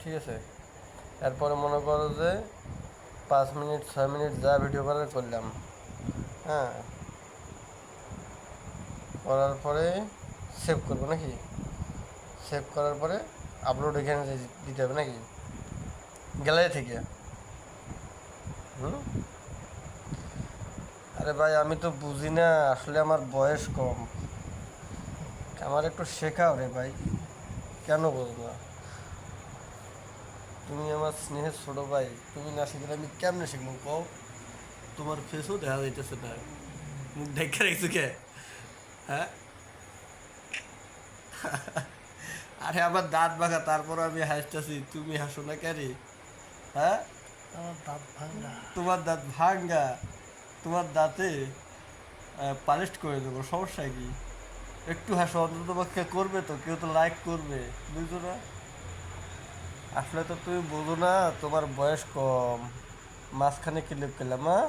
ঠিক আছে। এরপরে মনে করো যে 5 মিনিট 6 মিনিট যা ভিডিও করার করলাম, হ্যাঁ, করার পরে সেভ করবো নাকি? সেভ করার পরে আপলোড এখানে দিতে হবে নাকি, গ্যালারি থেকে? হুম। আরে ভাই আমি তো বুঝি না আসলে, আমার বয়স কম, আমার একটু শেখাও রে ভাই। কেন বুঝবো না? তুমি আমার স্নেহের ছোট ভাই, তুমি না শিখলে আমি কেমনে শিখবো কও? তোমার ফেসও দেখা যাইতেছে না, মুখ ঢেকে রেখেছো কে? হ্যাঁ। আরে আমার দাঁত ভাঙা, তারপর আমি হাসতেছি, তুমি হাসো না কেন? হ্যাঁ। আমার দাঁত ভাঙ্গা। তোমার দাঁত ভাঙ্গা, তোমার দাঁতে পালিশ করে দেবো, সমস্যা কি? একটু হাসো, অন্তত পক্ষে করবে তো, কেউ তো লাইক করবে, বুঝছো না? আসলে তো তুমি বোঝো না, তোমার বয়স কম, মাঝখানে ক্লিপ করলাম, হ্যাঁ।